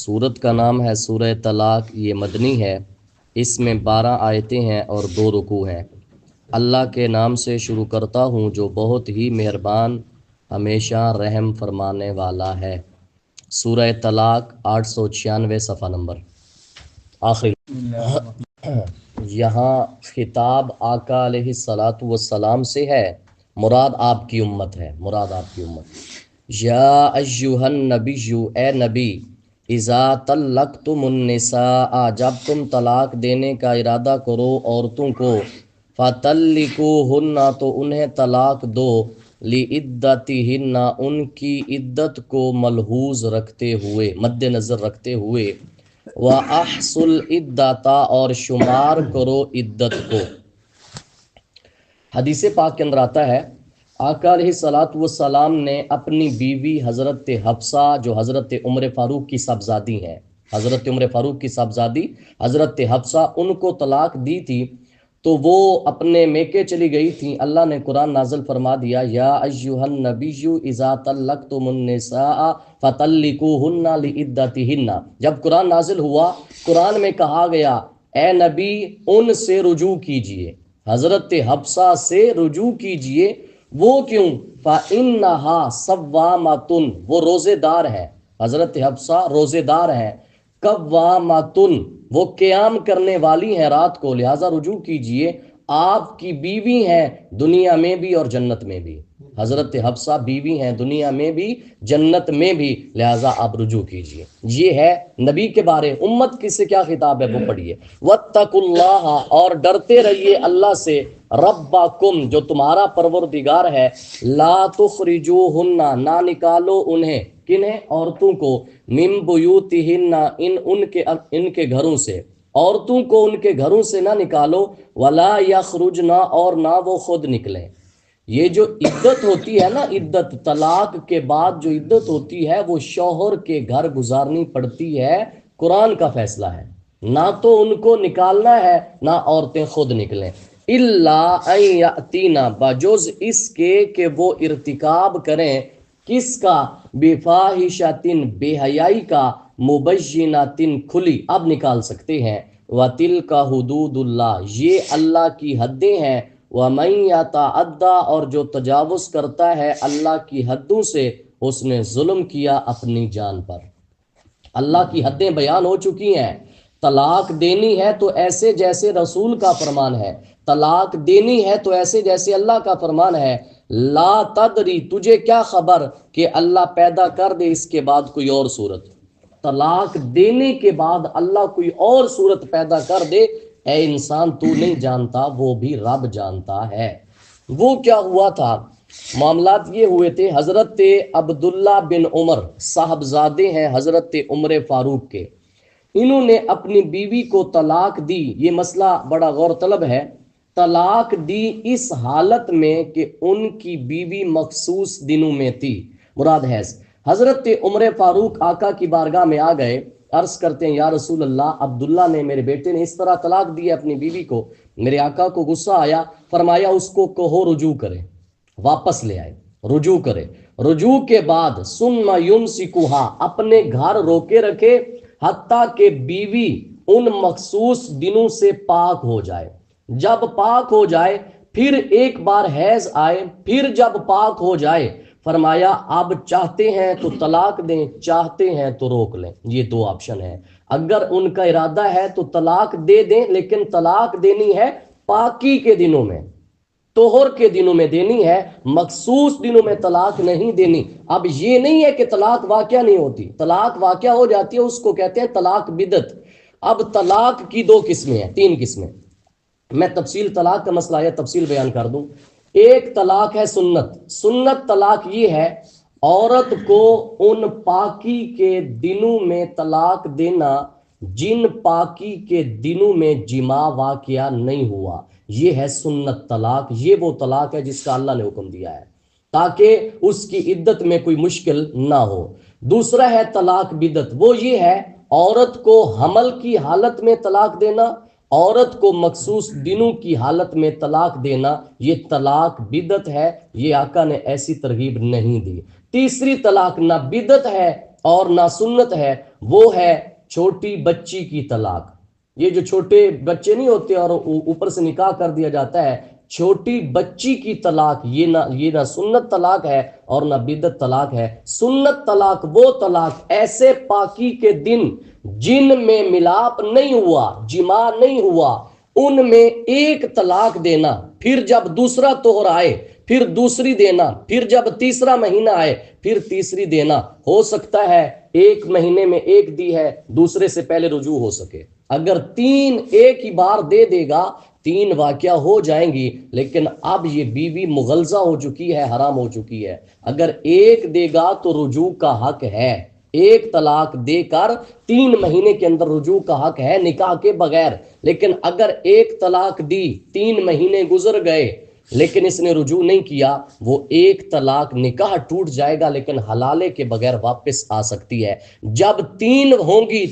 سورت کا نام ہے سورہ طلاق، یہ مدنی ہے، اس میں 12 آیتیں ہیں اور 2 رکوع ہیں۔ اللہ کے نام سے شروع کرتا ہوں جو بہت ہی مہربان ہمیشہ رحم فرمانے والا ہے۔ سورہ طلاق 896 صفحہ نمبر آخری۔ یہاں خطاب آقا علیہ الصلاۃ والسلام سے ہے، مراد آپ کی امت ہے، مراد آپ کی امت۔ یا ایھا النبی، اے نبی، اذا طلقتم النساء، جب تم طلاق دینے کا ارادہ کرو عورتوں کو، فطلقوہن، تو انہیں طلاق دو، لعدتہن، ان کی عدت کو ملحوظ رکھتے ہوئے، مد نظر رکھتے ہوئے، وَأَحْصُوا الْعِدَّةَ، اور شمار کرو عدت کو۔ حدیث پاک کے اندر آتا ہے آقا علیہ الصلاۃ والسلام نے اپنی بیوی حضرت حفصہ، جو حضرت عمر فاروق کی صاحبزادی ہیں، حضرت عمر فاروق کی صاحبزادی حضرت حفصہ، ان کو طلاق دی تھی، تو وہ اپنے میکے چلی گئی تھیں۔ اللہ نے قرآن نازل فرما دیا، یا ایھا النبی اذا طلقتم النساء فطلقوہن لعدتہن۔ جب قرآن نازل ہوا، قرآن میں کہا گیا اے نبی ان سے رجوع کیجئے، حضرت حفصہ سے رجوع کیجئے۔ وہ کیوں؟ فَإِنَّهَا صَوَّامَةٌ، وہ روزے دار ہے، حضرت حفصہ روزے دار ہیں، قوامۃ، وہ قیام کرنے والی ہیں رات کو، لہٰذا رجوع کیجئے۔ آپ کی بیوی ہیں دنیا میں بھی اور جنت میں بھی، حضرت حفصہ بیوی ہیں دنیا میں بھی جنت میں بھی، لہٰذا آپ رجوع کیجئے۔ یہ ہے نبی کے بارے، امت کس سے کیا خطاب ہے وہ پڑھیے۔ وَاتَّقُوا اللَّهَ، اور ڈرتے رہیے اللہ سے، ربکم، جو تمہارا پروردگار ہے، لا تخرجوہن، نہ نکالو انہیں، کنہیں؟ عورتوں کو، من بیوتہن، ان کے گھروں سے، عورتوں کو ان کے گھروں سے نہ نکالو، ولا یخرجن، اور نہ وہ خود نکلیں۔ یہ جو عدت ہوتی ہے نا، عدت طلاق کے بعد جو عدت ہوتی ہے وہ شوہر کے گھر گزارنی پڑتی ہے، قرآن کا فیصلہ ہے، نہ تو ان کو نکالنا ہے نہ عورتیں خود نکلیں۔ الا ان یاتین، بجز اس کے کہ وہ ارتکاب کریں، کس کا؟ بفاحشۃ، بے حیائی کا، مبینۃ، کھلی، اب نکال سکتے ہیں، وتلک حدود اللہ، یہ اللہ کی حدیں ہیں، ومن یتعدی، اور جو تجاوز کرتا ہے اللہ کی حدوں سے، اس نے ظلم کیا اپنی جان پر۔ اللہ کی حدیں بیان ہو چکی ہیں۔ طلاق دینی ہے تو ایسے جیسے رسول کا فرمان ہے، طلاق دینی ہے تو ایسے جیسے اللہ کا فرمان ہے۔ لا تدری، تجھے کیا خبر کہ اللہ پیدا کر دے اس کے بعد کوئی اور صورت، طلاق دینے کے بعد اللہ کوئی اور صورت پیدا کر دے، اے انسان تو نہیں جانتا، وہ بھی رب جانتا ہے۔ وہ کیا ہوا تھا؟ معاملات یہ ہوئے تھے، حضرت عبداللہ بن عمر صاحبزادے ہیں حضرت عمر فاروق کے، انہوں نے اپنی بیوی کو طلاق دی۔ یہ مسئلہ بڑا غور طلب ہے۔ طلاق دی اس حالت میں کہ ان کی بیوی مخصوص دنوں میں تھی، مراد ہے حضرت عمر فاروق آقا کی بارگاہ میں آ گئے، عرض کرتے ہیں یا رسول اللہ، عبداللہ نے، میرے بیٹے نے اس طرح طلاق دی ہے اپنی بیوی کو، میرے آقا کو غصہ آیا، فرمایا اس کو کہو رجوع کرے، واپس لے آئے، رجوع کرے۔ رجوع کے بعد ثم یمسکھا، اپنے گھر روکے رکھے، حتیٰ کہ بیوی ان مخصوص دنوں سے پاک ہو جائے۔ جب پاک ہو جائے، پھر ایک بار حیض آئے، پھر جب پاک ہو جائے، فرمایا اب چاہتے ہیں تو طلاق دیں، چاہتے ہیں تو روک لیں۔ یہ 2 آپشن ہیں، اگر ان کا ارادہ ہے تو طلاق دے دیں، لیکن طلاق دینی ہے پاکی کے دنوں میں، طہر کے دنوں میں دینی ہے، مخصوص دنوں میں طلاق نہیں دینی۔ اب یہ نہیں ہے کہ طلاق واقعہ نہیں ہوتی، طلاق واقعہ ہو جاتی ہے، اس کو کہتے ہیں طلاق بدعت۔ اب طلاق کی 2 قسمیں ہیں، 3 قسمیں، میں تفصیل طلاق کا مسئلہ ہے تفصیل بیان کر دوں۔ ایک طلاق ہے سنت، سنت طلاق یہ ہے عورت کو ان پاکی کے دنوں میں طلاق دینا جن پاکی کے دنوں میں جماع واقعہ نہیں ہوا، یہ ہے سنت طلاق۔ یہ وہ طلاق ہے جس کا اللہ نے حکم دیا ہے تاکہ اس کی عدت میں کوئی مشکل نہ ہو۔ دوسرا ہے طلاق بدعت، وہ یہ ہے عورت کو حمل کی حالت میں طلاق دینا، عورت کو مخصوص دنوں کی حالت میں طلاق دینا، یہ طلاق بدعت ہے، یہ آقا نے ایسی ترغیب نہیں دی۔ تیسری طلاق نہ بدعت ہے اور نہ سنت ہے، وہ ہے چھوٹی بچی کی طلاق۔ یہ جو چھوٹے بچے نہیں ہوتے اور اوپر سے نکاح کر دیا جاتا ہے، چھوٹی بچی کی طلاق، یہ نہ سنت طلاق ہے اور نہ بدعت طلاق ہے۔ سنت طلاق وہ طلاق ایسے پاکی کے دن جن میں ملاپ نہیں ہوا، جماع نہیں ہوا، ان میں ایک طلاق دینا، پھر جب دوسرا طہر آئے پھر دوسری دینا، پھر جب تیسرا مہینہ آئے پھر تیسری دینا۔ ہو سکتا ہے ایک مہینے میں ایک دی ہے، دوسرے سے پہلے رجوع ہو سکے۔ اگر تین ایک ہی بار دے دے گا، تین واقعہ ہو جائیں گی، لیکن اب یہ بیوی مغلظہ ہو چکی ہے، حرام ہو چکی ہے۔ اگر ایک دے گا تو رجوع کا حق ہے، ایک طلاق دے کر 3 مہینے کے اندر رجوع کا حق ہے نکاح کے بغیر۔ لیکن اگر ایک طلاق دی، 3 مہینے گزر گئے لیکن اس نے رجوع نہیں کیا، وہ ایک طلاق نکاح ٹوٹ جائے گا لیکن حلالے کے بغیر واپس آ سکتی ہے۔ جب 3 ہوں گی،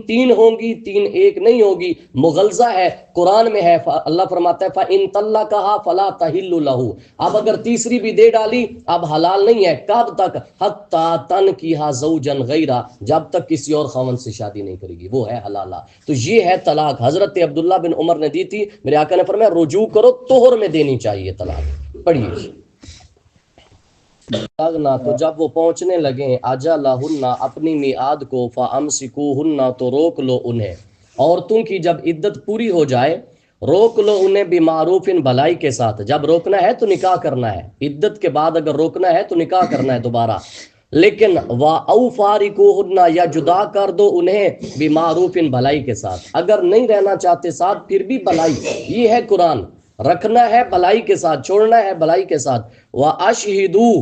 3 ہوں گی، 3 ایک نہیں ہوگی، مغلظہ ہے۔ قرآن میں ہے، اللہ فرماتا ہے فَإِن طَلَّقَهَا فَلَا تَحِلُّ لَهُ، اب اگر تیسری بھی دے ڈالی اب حلال نہیں ہے۔ کب تک؟ حَتَّى تَنْكِحَ زَوْجًا غَيْرَهُ، جب تک کسی اور خاوند سے شادی نہیں کرے گی، وہ ہے حلالہ۔ تو یہ ہے طلاق، حضرت عبداللہ بن عمر نے دی تھی، میرے آقا نے فرمایا رجوع کرو، طہر میں دینی چاہیے طلاق۔ پڑھیے تو جب وہ پہنچنے لگیں اجلہن، اپنی میعاد کو، فامسکوہن، تو روک لو انہیں، عورتوں کی جب عدت پوری ہو جائے روک لو انہیں، بمعروف، بھلائی کے ساتھ۔ جب روکنا ہے تو نکاح کرنا ہے، عدت کے بعد اگر روکنا ہے تو نکاح کرنا ہے دوبارہ۔ لیکن او فارقوہن، یا جدا کر دو انہیں، بمعروف، بھلائی کے ساتھ۔ اگر نہیں رہنا چاہتے ساتھ پھر بھی بھلائی، یہ ہے قرآن، رکھنا ہے بھلائی کے ساتھ، چھوڑنا ہے بھلائی کے ساتھ۔ وَأَشْهِدُوا،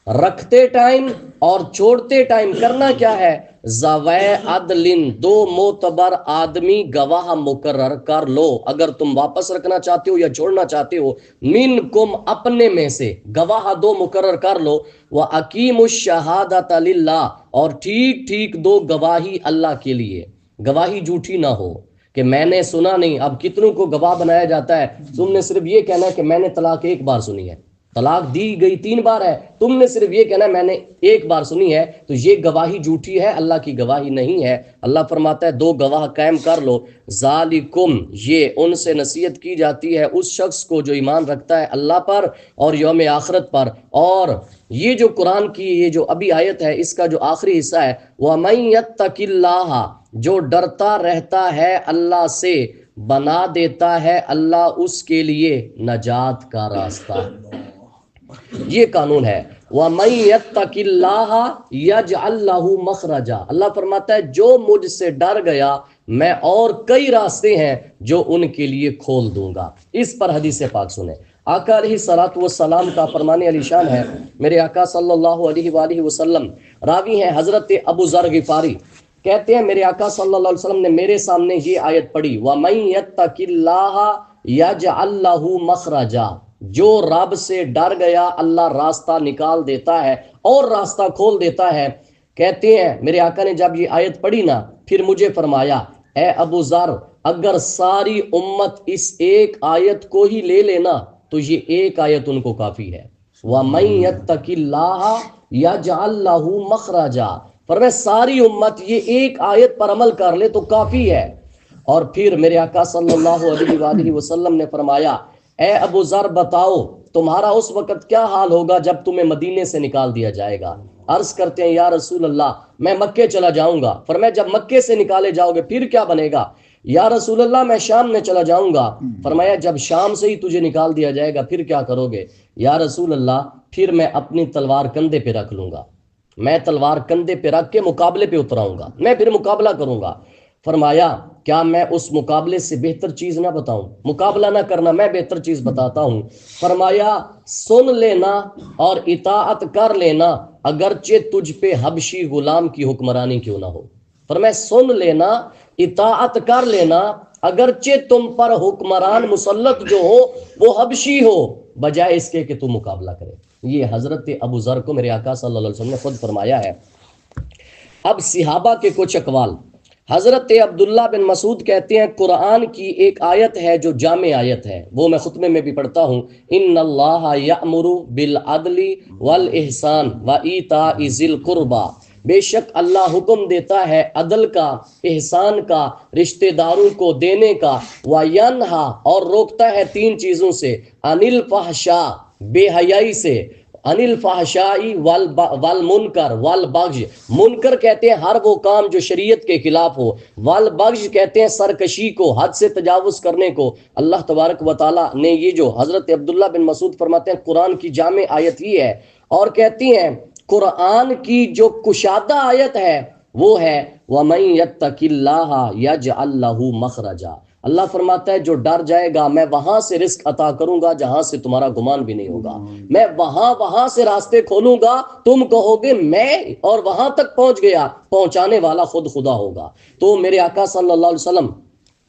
رکھتے ٹائم اور چھوڑتے ٹائم کرنا کیا ہے؟ ذوی عدل، 2 معتبر آدمی گواہ مقرر کر لو۔ اگر تم واپس رکھنا چاہتے ہو یا چھوڑنا چاہتے ہو، منکم، اپنے میں سے گواہ 2 مقرر کر لو۔ وَأَقِیمُوا الشَّهَادَةَ لِلَّهِ، اور ٹھیک ٹھیک دو گواہی اللہ کے لیے، گواہی جھوٹی نہ ہو کہ میں نے سنا نہیں۔ اب کتنوں کو گواہ بنایا جاتا ہے، تم نے صرف یہ کہنا ہے کہ میں نے طلاق 1 بار سنی ہے، طلاق دی گئی 3 بار ہے، تم نے صرف یہ کہنا ہے میں نے 1 بار سنی ہے، تو یہ گواہی جھوٹی ہے، اللہ کی گواہی نہیں ہے۔ اللہ فرماتا ہے 2 گواہ قائم کر لو۔ ذالکم، یہ ان سے نصیحت کی جاتی ہے اس شخص کو جو ایمان رکھتا ہے اللہ پر اور یوم آخرت پر۔ اور یہ جو قرآن کی یہ جو ابھی آیت ہے، اس کا جو آخری حصہ ہے، وَمَن يَتَّقِ اللَّهَ، جو ڈرتا رہتا ہے اللہ سے، بنا دیتا ہے اللہ اس کے لیے نجات کا راستہ۔ یہ قانون ہے، وَمَن يَتَّقِ اللَّهَ يَجْعَل لَّهُ مَخْرَجًا، اللہ فرماتا ہے جو مجھ سے ڈر گیا میں اور کئی راستے ہیں جو ان کے لیے کھول دوں گا۔ اس پر حدیث پاک سنیں، آقا علیہ الصلوۃ والسلام کا فرمان علی شان ہے، میرے آقا صلی اللہ علیہ وآلہ وسلم، راوی ہیں حضرت ابو ذر غفاری، کہتے ہیں میرے آقا صلی اللہ علیہ وسلم نے میرے سامنے یہ آیت پڑھی، وَمَن يَتَّقِ اللَّهَ يَجْعَل لَّهُ مَخْرَجًا، جو رب سے ڈر گیا اللہ راستہ نکال دیتا ہے اور راستہ کھول دیتا ہے۔ کہتے ہیں میرے آقا نے جب یہ آیت پڑھی نا، پھر مجھے فرمایا اے ابو ذر، اگر ساری امت اس ایک آیت کو ہی لے لینا تو یہ ایک آیت ان کو کافی ہے۔ وَمَن يَتَّقِ اللَّهَ يَجْعَل لَّهُ مَخْرَجًا، فرمایا ساری امت یہ ایک آیت پر عمل کر لے تو کافی ہے۔ اور پھر میرے آقا صلی اللہ علیہ وآلہ وسلم نے فرمایا اے ابو ذر بتاؤ تمہارا اس وقت کیا حال ہوگا جب تمہیں مدینے سے نکال دیا جائے گا؟ عرض کرتے ہیں یا رسول اللہ میں مکے چلا جاؤں گا۔ فرمایا جب مکے سے نکالے جاؤ گے پھر کیا بنے گا؟ یا رسول اللہ میں شام میں چلا جاؤں گا۔ فرمایا جب شام سے ہی تجھے نکال دیا جائے گا پھر کیا کرو گے؟ یا رسول اللہ پھر میں اپنی تلوار کندھے پہ رکھ لوں گا، میں تلوار کندھے پہ رکھ کے مقابلے پہ اتراؤں گا، میں پھر مقابلہ کروں گا۔ فرمایا کیا میں اس مقابلے سے بہتر چیز نہ بتاؤں؟ مقابلہ نہ کرنا، میں بہتر چیز بتاتا ہوں۔ فرمایا سن لینا اور اطاعت کر لینا اگرچہ تجھ پہ حبشی غلام کی حکمرانی کیوں نہ ہو۔ فرمایا سن لینا، اطاعت کر لینا اگرچہ تم پر حکمران مسلط جو ہو وہ حبشی ہو، بجائے اس کے کہ تم مقابلہ کرے۔ یہ حضرت ابو ذر کو میرے آقا صلی اللہ علیہ وسلم نے خود فرمایا ہے۔ اب صحابہ کے کچھ اقوال، حضرت عبداللہ بن مسعود کہتے ہیں قرآن کی ایک آیت ہے جو جامع آیت ہے، وہ میں خطبے میں بھی پڑھتا ہوں، ان اللہ یأمر بالعدل والاحسان وایتاء ذی القربى، بے شک اللہ حکم دیتا ہے عدل کا، احسان کا، رشتہ داروں کو دینے کا، وینہا اور روکتا ہے تین چیزوں سے، عن الفحشاء بے حیائی سے، عن الفحشاء والمنکر والبغی، منکر کہتے ہیں ہر وہ کام جو شریعت کے خلاف ہو، والبغی کہتے ہیں سرکشی کو، حد سے تجاوز کرنے کو۔ اللہ تبارک و تعالی نے یہ جو حضرت عبداللہ بن مسعود فرماتے ہیں قرآن کی جامع آیت ہی ہے، اور کہتی ہیں قرآن کی جو کشادہ آیت ہے وہ ہے وَمَن يَتَّقِ اللَّهَ يَجْعَل لَّهُ مَخْرَجًا، اللہ فرماتا ہے جو ڈر جائے گا میں وہاں سے رزق عطا کروں گا جہاں سے تمہارا گمان بھی نہیں ہوگا، میں وہاں سے راستے کھولوں گا، تم کہو گے میں، اور وہاں تک پہنچ گیا، پہنچانے والا خود خدا ہوگا۔ تو میرے آقا صلی اللہ علیہ وسلم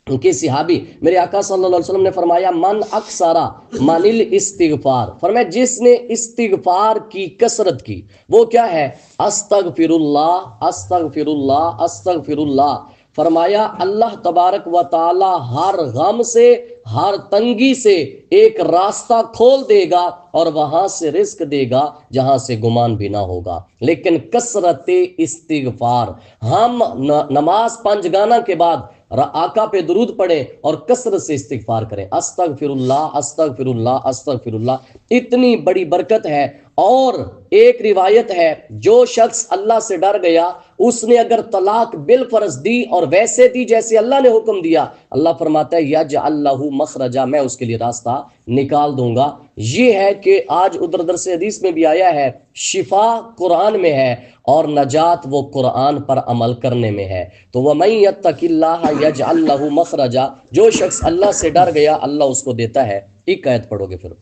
کے صحابی میرے آقا صلی اللہ علیہ وسلم نے فرمایا من اکثرا من الاستغفار، فرمایا جس نے استغفار کی کثرت کی، وہ کیا ہے، استغفر اللہ استغفر اللہ استغفر اللہ، فرمایا اللہ تبارک و تعالی ہر غم سے، ہر تنگی سے ایک راستہ کھول دے گا اور وہاں سے رزق دے گا جہاں سے گمان بھی نہ ہوگا۔ لیکن کثرت استغفار، ہم نماز پنجگانہ کے بعد آقا پہ درود پڑھیں اور کثرت سے استغفار کریں، استغفر اللہ استغفر اللہ استغفر اللہ، اتنی بڑی برکت ہے۔ اور ایک روایت ہے جو شخص اللہ سے ڈر گیا اس نے اگر طلاق بالفرض دی اور ویسے دی جیسے اللہ نے حکم دیا، اللہ فرماتا ہے یجعل لہ مخرجا، میں اس کے لیے راستہ نکال دوں گا۔ یہ ہے کہ آج ادھر ادھر سے حدیث میں بھی آیا ہے شفا قرآن میں ہے اور نجات وہ قرآن پر عمل کرنے میں ہے۔ تو وَمَن يَتَّقِ اللَّهَ يَجْعَل لَّهُ مَخْرَجًا، جو شخص اللہ سے ڈر گیا اللہ اس کو دیتا ہے۔ ایک آیت پڑھو گے پھر،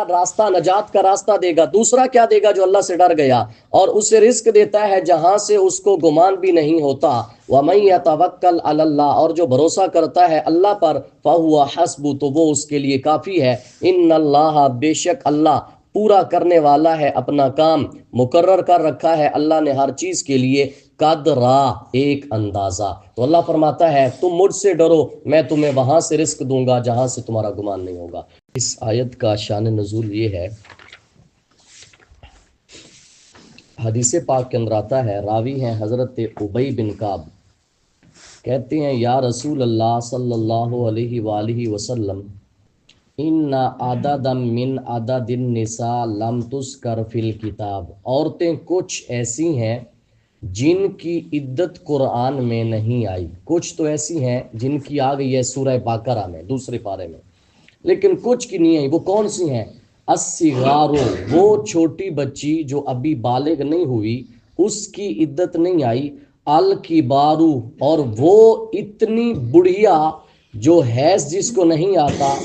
راستہ نجات کا راستہ دے گا۔ دوسرا کیا دے گا جو اللہ سے ڈر گیا، اور اسے رزق دیتا ہے جہاں سے اس کو گمان بھی نہیں ہوتا۔ وَمَن يَتَوَکَّلْ عَلَى اللَّهِ، اور جو بھروسہ کرتا ہے اللہ پر، فَهُوَ حَسْبُهُ، تو وہ اس کے لیے کافی ہے۔ ان اللہ، بے شک اللہ پورا کرنے والا ہے اپنا کام، مقرر کر رکھا ہے اللہ نے ہر چیز کے لیے قدرا، ایک اندازہ۔ تو اللہ فرماتا ہے تم مجھ سے ڈرو، میں تمہیں وہاں سے رزق دوں گا جہاں سے تمہارا گمان نہیں ہوگا۔ اس آیت کا شان نزول یہ ہے، حدیث پاک کے اندر آتا ہے، راوی ہیں حضرت ابی بن کعب، کہتے ہیں یا رسول اللہ صلی اللہ علیہ وآلہ وسلم ان عدد من عدد النساء لم تذکر فی الکتاب، عورتیں کچھ ایسی ہیں جن کی عدت قرآن میں نہیں آئی، کچھ تو ایسی ہیں جن کی آ گئی ہے سورہ باقرہ میں دوسرے پارے میں، لیکن کچھ کی نہیں آئی۔ وہ کون سی ہیں؟ الصغار، وہ چھوٹی بچی جو ابھی بالغ نہیں ہوئی اس کی عدت نہیں آئی، الکبارو، اور وہ اتنی بڑھیا جو حیض جس کو نہیں آتا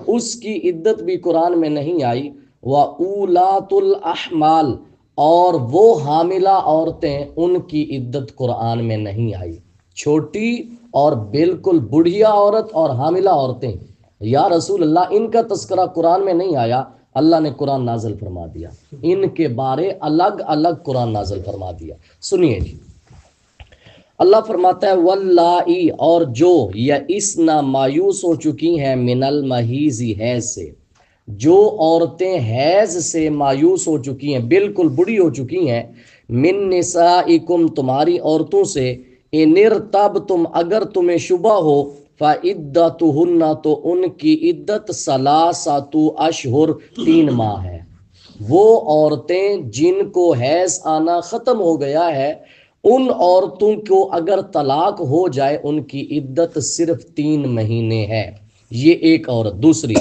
اس کی عدت بھی قرآن میں نہیں آئی، وَأُولَاتُ الْأَحْمَالِ، اور وہ حاملہ عورتیں ان کی عدت قرآن میں نہیں آئی۔ چھوٹی اور بالکل بڑھیا عورت اور حاملہ عورتیں، یا رسول اللہ ان کا تذکرہ قرآن میں نہیں آیا، اللہ نے قرآن نازل فرما دیا، ان کے بارے الگ الگ قرآن نازل فرما دیا۔ سنیے جی، اللہ فرماتا ہے واللائی، اور جو یئسنا مایوس ہو چکی ہیں، من المحیض، حیض سے، جو عورتیں حیض سے مایوس ہو چکی ہیں، بالکل بڑی ہو چکی ہیں، من نسائکم، تمہاری عورتوں سے، ان ارتبتم، اگر تمہیں شبہ ہو، فعدتہن، تو ان کی عدت ثلاثۃ اشہر، 3 ماہ ہے۔ وہ عورتیں جن کو حیض آنا ختم ہو گیا ہے ان عورتوں کو اگر طلاق ہو جائے ان کی عدت صرف 3 مہینے ہے، یہ ایک عورت۔ دوسری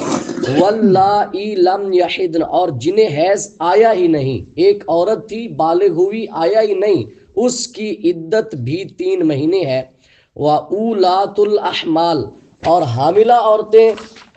واللائی لم یحدن، اور جنہیں حیض آیا ہی نہیں، ایک عورت تھی بالغ ہوئی آیا ہی نہیں، اس کی عدت بھی 3 مہینے ہے۔ وَأُولَاتُ الْأَحْمَالِ، اور حاملہ عورتیں،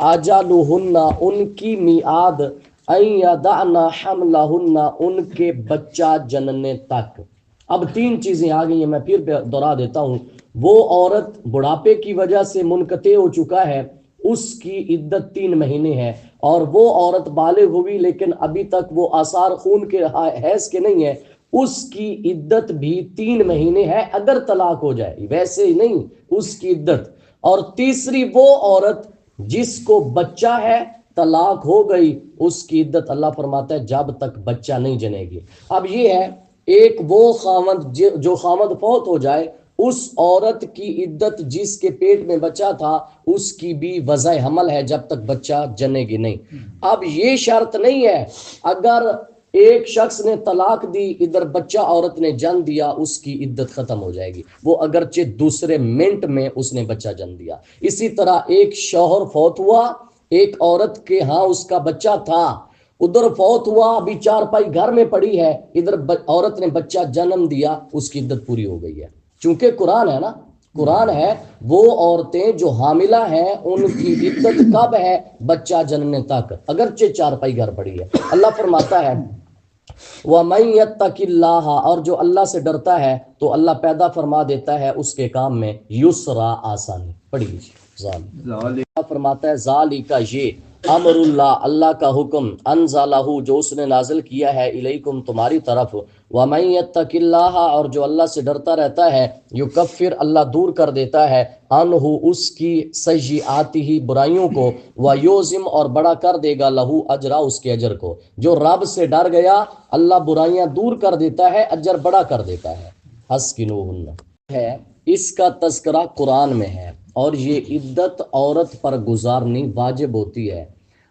اجلہن، ان کی میعاد، ان یضعن حملہن، ان کے بچہ جننے تک۔ اب 3 چیزیں آ گئی ہیں، میں پھر دہرا دیتا ہوں۔ وہ عورت بڑھاپے کی وجہ سے منقطع ہو چکا ہے، اس کی عدت 3 مہینے ہے، اور وہ عورت بالغ ہوئی لیکن ابھی تک وہ آثار خون کے حیض کے نہیں ہے، اس کی عدت بھی 3 مہینے ہے اگر طلاق ہو جائے، ویسے ہی نہیں اس کی عدت۔ اور تیسری وہ عورت جس کو بچہ ہے، طلاق ہو گئی، اس کی عدت اللہ فرماتا ہے جب تک بچہ نہیں جنے گی۔ اب یہ ہے ایک وہ خامد جو خامد فوت ہو جائے، اس عورت کی عدت جس کے پیٹ میں بچہ تھا اس کی بھی وضع حمل ہے جب تک بچہ جنے گی نہیں۔ اب یہ شرط نہیں ہے اگر ایک شخص نے طلاق دی، ادھر بچہ عورت نے جن دیا، اس کی عدت ختم ہو جائے گی، وہ اگرچہ دوسرے منٹ میں اس نے بچہ جن دیا۔ اسی طرح ایک شوہر فوت ہوا، ایک عورت کے ہاں اس کا بچہ تھا، ادھر فوت ہوا، ابھی چارپائی گھر میں پڑی ہے، ادھر عورت نے بچہ جنم دیا، اس کی عدت پوری ہو گئی ہے۔ چونکہ قرآن ہے نا، قرآن ہے، وہ عورتیں جو حاملہ ہیں ان کی عدت کب ہے؟ بچہ جننے تک، اگرچہ چارپائی گھر پڑی ہے۔ اللہ فرماتا ہے وَمَن يَتَّقِ اللَّهَ، اور جو اللہ سے ڈرتا ہے تو اللہ پیدا فرما دیتا ہے اس کے کام میں یسرا، آسانی۔ پڑھی لیجیے۔ اللہ فرماتا ہے ذالک، یہ امر اللہ، اللہ کا حکم، انزلہ، جو اس نے نازل کیا ہے، الیکم، تمہاری طرف، وَمَن يَتَّقِ اللَّهَ، اور جو اللہ سے ڈرتا رہتا ہے، یکفر، اللہ دور کر دیتا ہے، عنہ، اس کی، سیئاتہ، برائیوں کو، ویعظم، اور بڑا کر دے گا، لہو، اجرا، اس کے اجر کو۔ جو رب سے ڈر گیا اللہ برائیاں دور کر دیتا ہے، اجر بڑا کر دیتا ہے۔ اسکنوہن ہے، اس کا تذکرہ قرآن میں ہے، اور یہ عدت عورت پر گزارنی واجب ہوتی ہے۔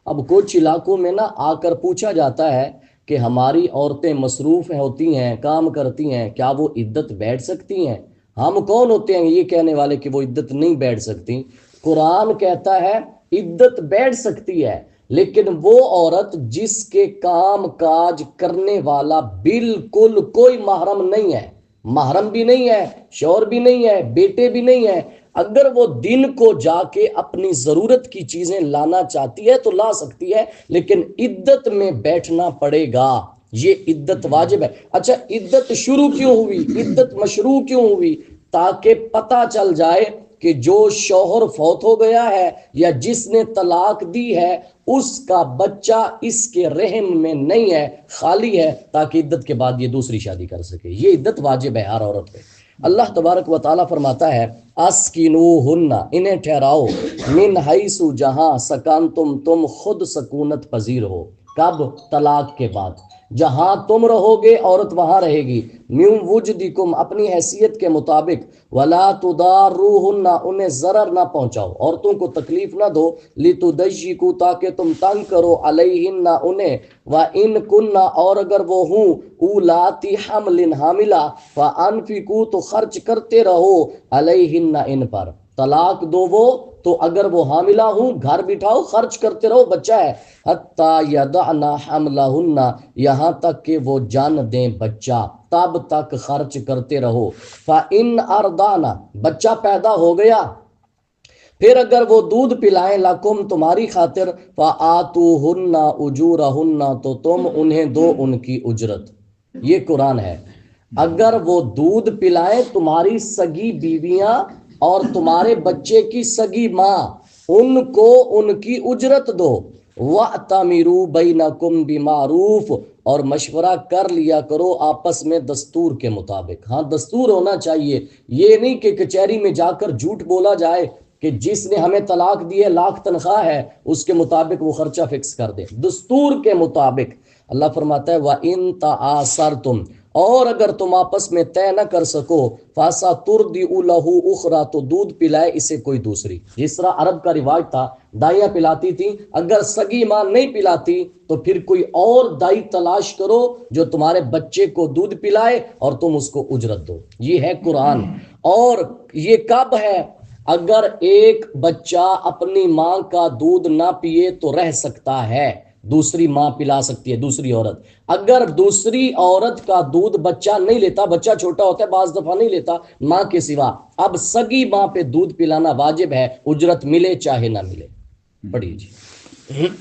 اب کچھ علاقوں میں نا آ کر پوچھا جاتا ہے کہ ہماری عورتیں مصروف ہوتی ہیں، کام کرتی ہیں، کیا وہ عدت بیٹھ سکتی ہیں؟ ہم کون ہوتے ہیں یہ کہنے والے کہ وہ عدت نہیں بیٹھ سکتی؟ قرآن کہتا ہے عدت بیٹھ سکتی ہے، لیکن وہ عورت جس کے کام کاج کرنے والا بالکل کوئی محرم نہیں ہے، محرم بھی نہیں ہے، شوہر بھی نہیں ہے، بیٹے بھی نہیں ہے، اگر وہ دن کو جا کے اپنی ضرورت کی چیزیں لانا چاہتی ہے تو لا سکتی ہے، لیکن عدت میں بیٹھنا پڑے گا، یہ عدت واجب ہے۔ اچھا، عدت شروع کیوں ہوئی، عدت مشروع کیوں ہوئی؟ تاکہ پتہ چل جائے کہ جو شوہر فوت ہو گیا ہے یا جس نے طلاق دی ہے اس کا بچہ اس کے رحم میں نہیں ہے، خالی ہے، تاکہ عدت کے بعد یہ دوسری شادی کر سکے۔ یہ عدت واجب ہے ہر عورت پہ۔ اللہ تبارک و تعالیٰ فرماتا ہے اسکنوہن، انہیں ٹھہراؤ، من حیث، جہاں، سکنتم، تم خود سکونت پذیر ہو۔ کب؟ طلاق کے بعد۔ جہاں تم رہو گے عورت وہاں رہے گی، من وجدکم، اپنی حیثیت کے مطابق، ولا تضاروہن، انہیں ضرر نہ پہنچاؤ، عورتوں کو تکلیف نہ دو، لتضیقوا، تاکہ تم تنگ کرو، علیہن، انہیں، وَإِن كُنَّ، اور اگر وہ ہوں، اولاتی حمل، حاملہ، فَأَنفِقُوا، تو خرچ کرتے رہو، علیہن، ان پر۔ طلاق دو وہ تو اگر وہ حاملہ ہوں گھر بٹھاؤ، خرچ کرتے رہو، بچہ ہے، حتیٰ یضعن حملہن، یہاں تک کہ وہ جان دیں بچہ، تب تک خرچ کرتے رہو۔ فَإِنْ أَرْضَعْنَ، بچہ پیدا ہو گیا، پھر اگر وہ دودھ پلائیں، لکم، تمہاری خاطر، فآتوہن اجورہن، تو تم انہیں دو ان کی اجرت۔ یہ قرآن ہے۔ اگر وہ دودھ پلائیں، تمہاری سگی بیویاں اور تمہارے بچے کی سگی ماں، ان کو ان کی اجرت دو۔ وَأْتَمِرُوا بَيْنَكُمْ بِمَعْرُوفٍ، اور مشورہ کر لیا کرو آپس میں دستور کے مطابق۔ ہاں، دستور ہونا چاہیے، یہ نہیں کہ کچہری میں جا کر جھوٹ بولا جائے کہ جس نے ہمیں طلاق دی ہے لاکھ تنخواہ ہے، اس کے مطابق وہ خرچہ فکس کر دے، دستور کے مطابق۔ اللہ فرماتا ہے وَإِن تَعَاثَرْتُمْ، اور اگر تم آپس میں طے نہ کر سکو، فَسَتُرْضِعُ لَهُ أُخْرَى، تو دودھ پلائے اسے کوئی دوسری۔ جس طرح عرب کا رواج تھا، دائیاں پلاتی تھیں، اگر سگی ماں نہیں پلاتی تو پھر کوئی اور دائی تلاش کرو جو تمہارے بچے کو دودھ پلائے اور تم اس کو اجرت دو۔ یہ ہے قرآن۔ اور یہ کب ہے؟ اگر ایک بچہ اپنی ماں کا دودھ نہ پیے تو رہ سکتا ہے، دوسری ماں پلا سکتی ہے، دوسری عورت۔ اگر دوسری عورت کا دودھ بچہ نہیں لیتا، بچہ چھوٹا ہوتا ہے بعض دفعہ نہیں لیتا ماں کے سوا، اب سگی ماں پہ دودھ پلانا واجب ہے، اجرت ملے چاہے نہ ملے۔ پڑھیے جی۔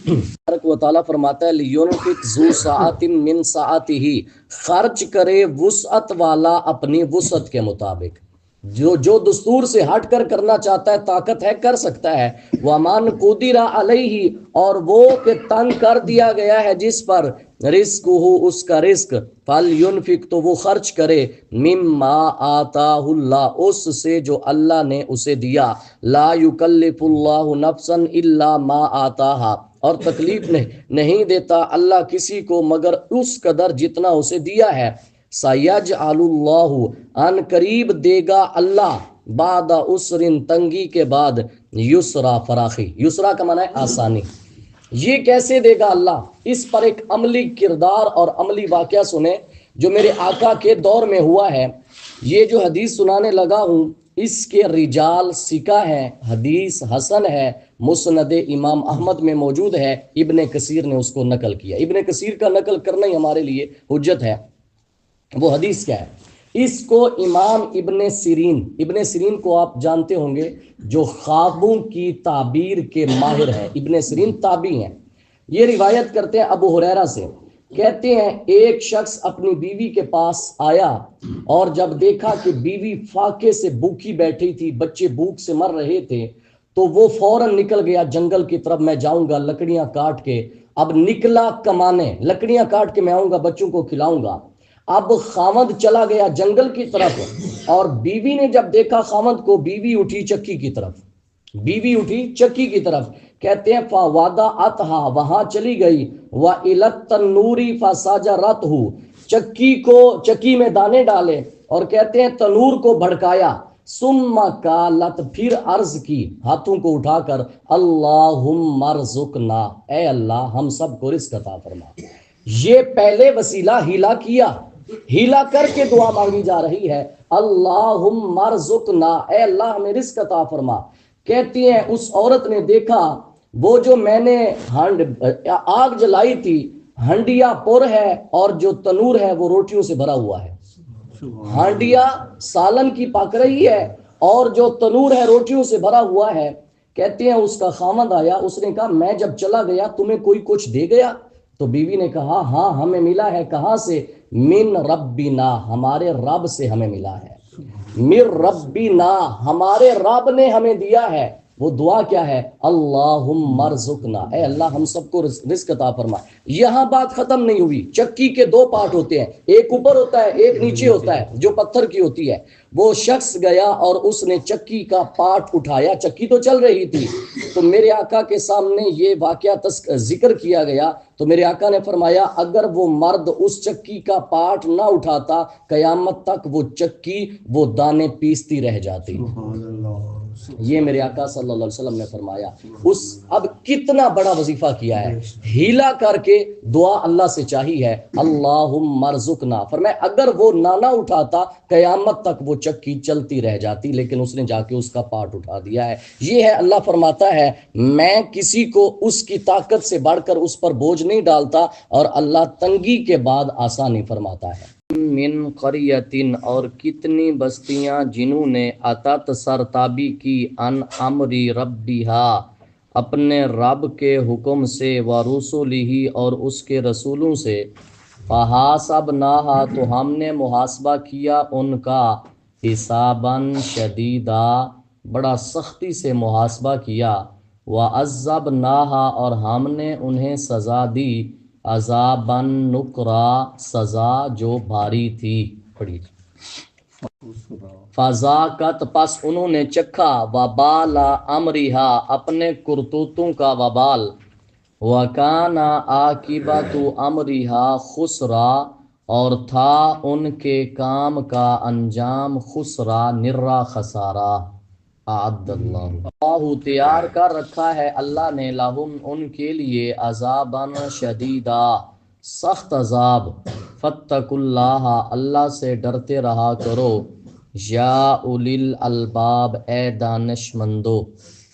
تبارک و تعالیٰ فرماتا ہے لِيُنْفِقْ ذُو سَعَةٍ مِّن سَعَتِهِ، خرچ کرے وسعت والا اپنی وسعت کے مطابق۔ جو دستور سے ہٹ کر کرنا چاہتا ہے، طاقت ہے، کر سکتا ہے۔ وَمَنْ قُدِرَ عَلَيْهِ، اور وہ کہ تنگ کر دیا گیا ہے جس پر، رزقہ، اس کا رزق، فَلْيُنْفِقْ، تو وہ خرچ کرے، مِمَّا آتَاهُ اللَّهُ، اس سے جو اللہ نے اسے دیا، لَا يُكَلِّفُ اللَّهُ نَفْسًا إِلَّا مَا آتَاهَا، اور تکلیف نہیں دیتا اللہ کسی کو مگر اس قدر جتنا اسے دیا ہے۔ سیجعل اللہ، ان قریب دے گا اللہ، بعد عسر تنگی کے بعد یسرا فراخی، یسرا کا معنی ہے آسانی۔ یہ کیسے دے گا اللہ؟ اس پر ایک عملی کردار اور عملی واقعہ سنیں جو میرے آقا کے دور میں ہوا ہے۔ یہ جو حدیث سنانے لگا ہوں اس کے رجال ثقہ ہیں، حدیث حسن ہے، مسند امام احمد میں موجود ہے، ابن کثیر نے اس کو نقل کیا۔ ابن کثیر کا نقل کرنا ہی ہمارے لیے حجت ہے۔ وہ حدیث کیا ہے؟ اس کو امام ابن سیرین کو آپ جانتے ہوں گے، جو خوابوں کی تعبیر کے ماہر ہیں۔ ابن سیرین تابعی ہیں۔ یہ روایت کرتے ہیں ابو ہریرہ سے، کہتے ہیں ایک شخص اپنی بیوی کے پاس آیا اور جب دیکھا کہ بیوی فاقے سے بھوکی بیٹھی تھی، بچے بھوک سے مر رہے تھے، تو وہ فوراً نکل گیا جنگل کی طرف، میں جاؤں گا لکڑیاں کاٹ کے۔ اب نکلا کمانے، لکڑیاں کاٹ کے میں آؤں گا، بچوں کو کھلاؤں گا۔ اب خاوند چلا گیا جنگل کی طرف، اور بیوی نے جب دیکھا خاوند کو، بیوی اٹھی چکی کی طرف، بیوی اٹھی چکی کی طرف۔ کہتے ہیں فوادعتھا، وہاں چلی گئی، وإلی التنور فسجرتہ، چکی میں دانے ڈالے، اور کہتے ہیں تنور کو بھڑکایا، ثم قالت، پھر عرض کی ہاتھوں کو اٹھا کر، اللہم ارزقنا، اے اللہ ہم سب کو رزق عطا فرما۔ یہ پہلے وسیلہ ہیلا کیا، ہیلا کر کے دعا مانگی جا رہی ہے، اللہم ارزقنا، اے اللہ ہمیں رزق عطا فرما۔ کہتی ہیں اس عورت نے دیکھا وہ جو میں نے آگ جلائی تھی، ہنڈیا پر ہے، اور جو تنور ہے وہ روٹیوں سے بھرا ہوا ہے۔ ہانڈیا سالن کی پک رہی ہے اور جو تنور ہے روٹیوں سے بھرا ہوا ہے۔ کہتے ہیں اس کا خاوند آیا، اس نے کہا میں جب چلا گیا تمہیں کوئی کچھ دے گیا؟ تو بیوی نے کہا ہاں ہمیں ملا ہے۔ کہاں سے؟ من ربنا، ہمارے رب سے ہمیں ملا ہے۔ من ربنا، ہمارے رب نے ہمیں دیا ہے۔ وہ دعا کیا ہے؟ اللہم ارزقنا، اے اللہ ہم سب کو رزق عطا فرما۔ یہاں بات ختم نہیں ہوئی۔ چکی کے دو پارٹ ہوتے ہیں، ایک اوپر ہوتا ہے ایک نیچے ہوتا ہے، جو پتھر کی ہوتی ہے۔ وہ شخص گیا اور اس نے چکی کا پارٹ اٹھایا، چکی تو چل رہی تھی، تو میرے آقا کے سامنے یہ واقعہ ذکر کیا گیا، تو میرے آقا نے فرمایا اگر وہ مرد اس چکی کا پارٹ نہ اٹھاتا، قیامت تک وہ چکی وہ دانے پیستی رہ جاتی۔ یہ میرے آقا صلی اللہ علیہ وسلم نے فرمایا۔ اب کتنا بڑا وظیفہ کیا ہے، ہیلا کر کے دعا اللہ سے چاہی ہے، اللہم ارزقنا۔ فرمایا اگر وہ نہ اٹھاتا قیامت تک وہ چکی چلتی رہ جاتی، لیکن اس نے جا کے اس کا پارٹ اٹھا دیا ہے۔ یہ ہے اللہ فرماتا ہے میں کسی کو اس کی طاقت سے بڑھ کر اس پر بوجھ نہیں ڈالتا، اور اللہ تنگی کے بعد آسانی فرماتا ہے۔ من قریتن، اور کتنی بستیاں جنہوں نے اتت سرتابی کی، ان امری ربیہا، اپنے رب کے حکم سے، ورسولہ، اور اس کے رسولوں سے، فحاسبناہا، تو ہم نے محاسبہ کیا ان کا، حساباً شدیدا، بڑا سختی سے محاسبہ کیا، وعذبناہا، اور ہم نے انہیں سزا دی، عذاباً نکرا، سزا جو بھاری تھی۔ پڑھی فذاقت، پس انہوں نے چکھا، وبال امرہا، اپنے کرتوتوں کا وبال، وکان عاقبۃ امرہا خسرا، اور تھا ان کے کام کا انجام خسرا، نرا خسارہ۔ اعد اللہ تیار کر رکھا ہے اللہ نے، لہم ان کے لیے، عذاباً شدیدا، سخت عذاب، فاتقوا اللہ، اللہ سے ڈرتے رہا کرو، یا اولی الالباب، اے دانش مندو۔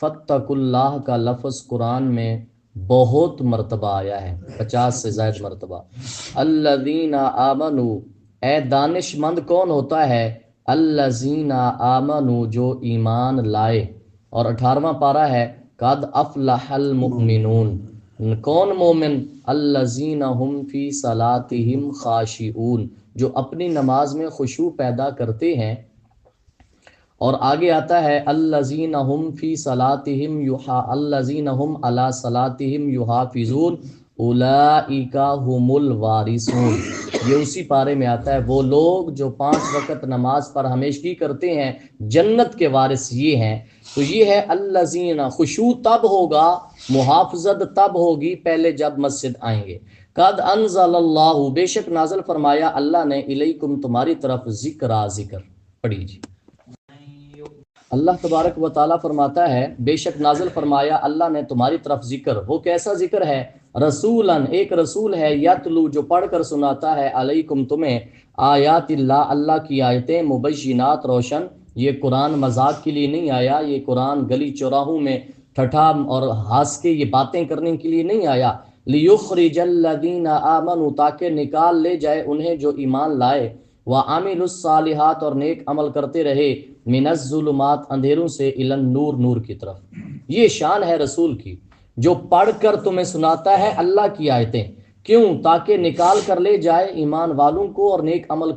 فاتقوا اللہ کا لفظ قرآن میں بہت مرتبہ آیا ہے، 50 سے زائد مرتبہ۔ الذین آمنوا، اے دانش مند کون ہوتا ہے؟ الذین آمنوا، جو ایمان لائے۔ اور 18واں پارہ ہے، قد افلح المؤمنون، کون مومن؟ الذین هم فی صلاتہم خاشعون، جو اپنی نماز میں خشوع پیدا کرتے ہیں۔ اور آگے آتا ہے الذین هم فی صلاتہم الذین هم علی صلاتہم یحافظون، اولئک هم الوارثون۔ یہ اسی پارے میں آتا ہے، وہ لوگ جو 5 وقت نماز پر ہمیشگی کرتے ہیں جنت کے وارث یہ ہیں۔ تو یہ ہے الذین، خشوع تب ہوگا، محافظت تب ہوگی پہلے جب مسجد آئیں گے، قد انزل اللہ، بے شک نازل فرمایا اللہ نے، الیکم تمہاری طرف، ذکر پڑھی جی۔ اللہ تبارک و تعالیٰ فرماتا ہے بے شک نازل فرمایا اللہ نے تمہاری طرف ذکر، وہ کیسا ذکر ہے؟ رسولاً، ایک رسول ہے، یتلو جو پڑھ کر سناتا ہے، علیکم تمہیں، آیات اللہ، اللہ کی آیتیں، مبینات روشن۔ یہ قرآن مذاق کے لیے نہیں آیا، یہ قرآن گلی چوراہوں میں ٹھٹھا اور ہنس کے یہ باتیں کرنے کے لیے نہیں آیا۔ لیخرج الذین آمنوا، تاکہ نکال لے جائے انہیں جو ایمان لائے، وعملوا الصالحات، اور نیک عمل کرتے رہے، من الظلمات، اندھیروں سے، الی النور، نور کی طرف۔ یہ شان ہے رسول کی، جو پڑھ کر تمہیں سناتا ہے اللہ کی آیتیں، کیوں؟ تاکہ نکال کر لے جائے ایمان والوں کو اور نیک عمل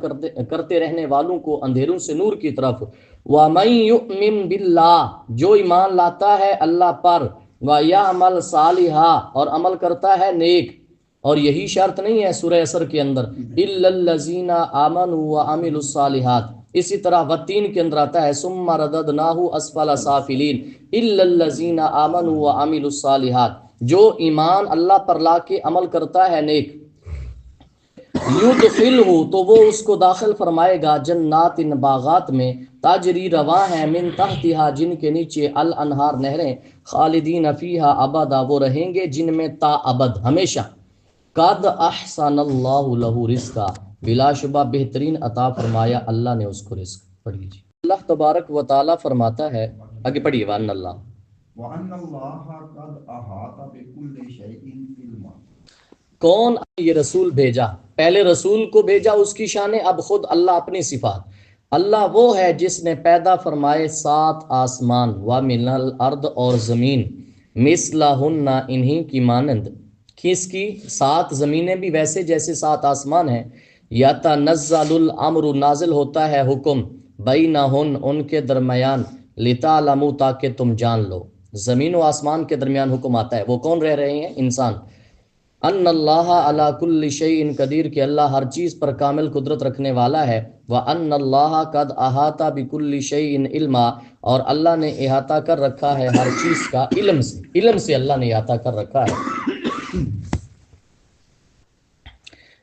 کرتے رہنے والوں کو اندھیروں سے نور کی طرف۔ وَمَن يُؤْمِن بِاللَّهِ، جو ایمان لاتا ہے اللہ پر، وَيَعْمَلْ صَالِحًا، اور عمل کرتا ہے نیک، اور یہی شرط نہیں ہے سورہ عصر کے اندر، إِلَّا الَّذِينَ آمَنُوا وَعَمِلُوا الصَّالِحَاتِ، اسی طرح وتین کے اندر آتا ہے ثم رددناہ اسفل سافلین الا الذین آمنوا وعملوا الصالحات، جو ایمان اللہ پر لا کے عمل کرتا ہے نیک، یدخلہ، تو وہ اس کو داخل فرمائے گا، جنات، باغات میں، تاجری رواں ہیں، من تحتہا، جن کے نیچے، الانہار، نہریں، خالدین فیہا ابدا، وہ رہیں گے جن میں تا ابد، ہمیشہ۔ قد احسن اللہ لہ رزقا، بلا شبہ بہترین عطا فرمایا اللہ نے اس کو رزق۔ پڑھ لیجیے۔ اللہ تبارک و تعالیٰ فرماتا ہے، آگے پڑھیے، وَأَنَّ اللَّهَ وَأَنَّ اللَّهَ قَدْ أَحَاطَ بِكُلِّ شَيْءٍ عِلْمًا، کون یہ رسول بھیجا؟ پہلے رسول کو بھیجا، اس کی شان، اب خود اللہ اپنی صفات۔ اللہ وہ ہے جس نے پیدا فرمائے 7 آسمان، وَمِنَ الْأَرْضِ، اور زمین، مِثْلَهُنَّ، انہی کی مانند، کس کی؟ 7 زمینیں بھی ویسے جیسے 7 آسمان ہیں، یتنزل الامر، نازل ہوتا ہے حکم، بینہن، ان کے درمیان، لتعلموا، تاکہ تم جان لو، زمین و آسمان کے درمیان حکم آتا ہے، وہ کون رہ رہے ہیں؟ انسان۔ ان اللہ علی کل شیء قدیر، کہ اللہ ہر چیز پر کامل قدرت رکھنے والا ہے، وان اللہ قد احاط بکل شیء علما، اور اللہ نے احاطہ کر رکھا ہے ہر چیز کا علم سے، علم سے اللہ نے احاطہ کر رکھا ہے۔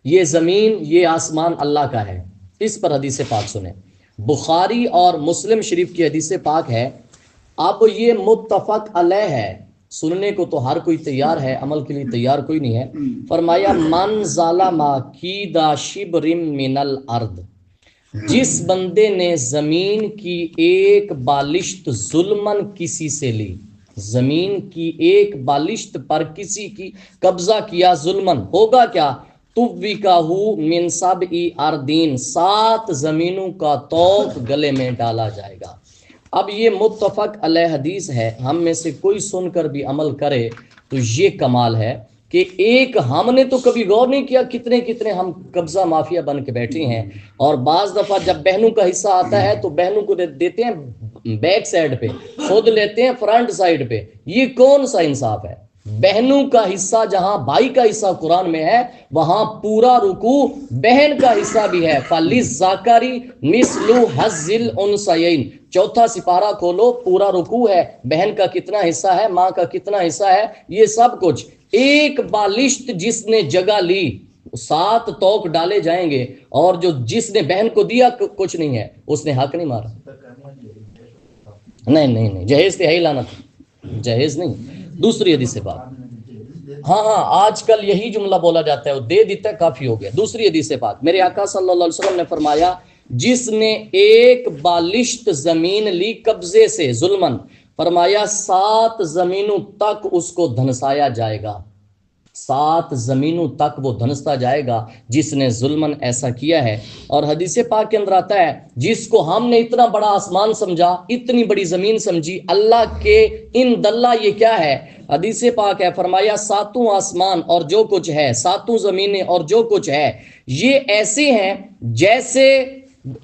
یہ زمین، یہ آسمان اللہ کا ہے، اس پر حدیث پاک سنیں، بخاری اور مسلم شریف کی حدیث پاک ہے۔ اب یہ متفق علیہ ہے، سننے کو تو ہر کوئی تیار ہے، عمل کے لیے تیار کوئی نہیں ہے۔ فرمایا من ظلم کیدا شبر من الارض، جس بندے نے زمین کی ایک بالشت ظلمن کسی سے لی، زمین کی ایک بالشت پر کسی کی قبضہ کیا ظلمن، ہوگا کیا؟ طوّقہ من 7 اردین، 7 زمینوں کا طوق گلے میں ڈالا جائے گا۔ اب یہ متفق علیہ حدیث ہے، ہم میں سے کوئی سن کر بھی عمل کرے تو یہ کمال ہے کہ ایک ہم نے تو کبھی غور نہیں کیا کتنے کتنے ہم قبضہ مافیا بن کے بیٹھے ہیں، اور بعض دفعہ جب بہنوں کا حصہ آتا ہے تو بہنوں کو دیتے ہیں بیک سائڈ پہ، خود لیتے ہیں فرنٹ سائڈ پہ، یہ کون سا انصاف ہے؟ بہنوں کا حصہ جہاں بھائی کا حصہ قرآن میں ہے، وہاں پورا رکوع بہن کا حصہ بھی ہے، فَلِلذَّكَرِ مِثْلُ حَظِّ الْأُنثَيَيْنِ، 4 سپارہ کھولو، پورا رکوع ہے، بہن کا کتنا حصہ ہے، ماں کا کتنا حصہ ہے، یہ سب کچھ۔ ایک بالشت جس نے جگہ لی 7 طوق ڈالے جائیں گے، اور جس نے بہن کو دیا کچھ نہیں ہے، اس نے حق نہیں مارا۔ نہیں جہیز تھے، لعنت، جہیز نہیں۔ دوسری حدیث سے بات، ہاں آج کل یہی جملہ بولا جاتا ہے، وہ دے دیتا ہے کافی ہو گیا۔ دوسری حدیث سے بات، میرے آقا صلی اللہ علیہ وسلم نے فرمایا جس نے ایک بالشت زمین لی قبضے سے ظلمن، فرمایا 7 زمینوں تک اس کو دھنسایا جائے گا، 7 زمینوں تک وہ دھنستا جائے گا جس نے ظلمن ایسا کیا ہے۔ اور حدیث پاک کے اندر آتا ہے جس کو ہم نے اتنا بڑا آسمان سمجھا، اتنی بڑی زمین سمجھی، اللہ کے ان دلہ یہ کیا ہے؟ حدیث پاک ہے، فرمایا 7 آسمان اور جو کچھ ہے، 7 زمینیں اور جو کچھ ہے، یہ ایسے ہیں جیسے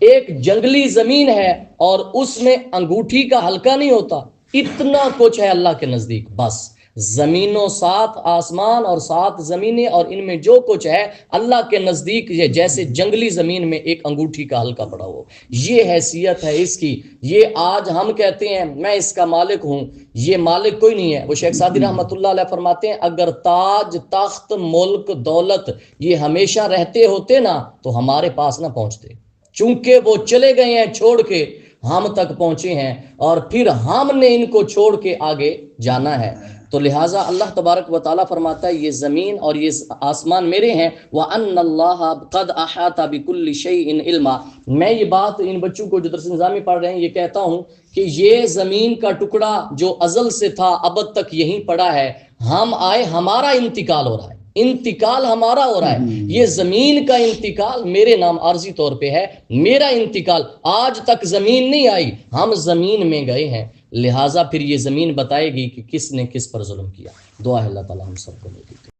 ایک جنگلی زمین ہے اور اس میں انگوٹھی کا حلقہ نہیں ہوتا، اتنا کچھ ہے اللہ کے نزدیک، بس زمین و 7 آسمان اور 7 زمینیں اور ان میں جو کچھ ہے اللہ کے نزدیک یہ جیسے جنگلی زمین میں ایک انگوٹھی کا حلقہ پڑا ہو. یہ حیثیت ہے اس کی. یہ آج ہم کہتے ہیں میں اس کا مالک ہوں، یہ مالک کوئی نہیں ہے. وہ شیخ سعدی رحمۃ اللہ علیہ فرماتے ہیں اگر تاج، تخت، ملک، دولت یہ ہمیشہ رہتے ہوتے نا تو ہمارے پاس نہ پہنچتے. چونکہ وہ چلے گئے ہیں چھوڑ کے، ہم تک پہنچے ہیں اور پھر ہم نے ان کو چھوڑ کے آگے جانا ہے. تو لہٰذا اللہ تبارک و تعالیٰ فرماتا ہے یہ زمین اور یہ آسمان میرے ہیں. وَأَنَّ اللَّهَ قَدْ أَحَاطَ بِكُلِّ شَيْءٍ عِلْمًا. میں یہ بات ان بچوں کو جو درس نظامی پڑھ رہے ہیں یہ کہتا ہوں کہ یہ زمین کا ٹکڑا جو ازل سے تھا ابد تک یہیں پڑا ہے. ہم آئے، ہمارا انتقال ہو رہا ہے، انتقال ہمارا ہو رہا ہے. یہ زمین کا انتقال میرے نام عارضی طور پہ ہے. میرا انتقال آج تک زمین نہیں آئی، ہم زمین میں گئے ہیں. لہٰذا پھر یہ زمین بتائے گی کہ کس نے کس پر ظلم کیا. دعا ہے اللہ تعالیٰ ہم سب کو دے.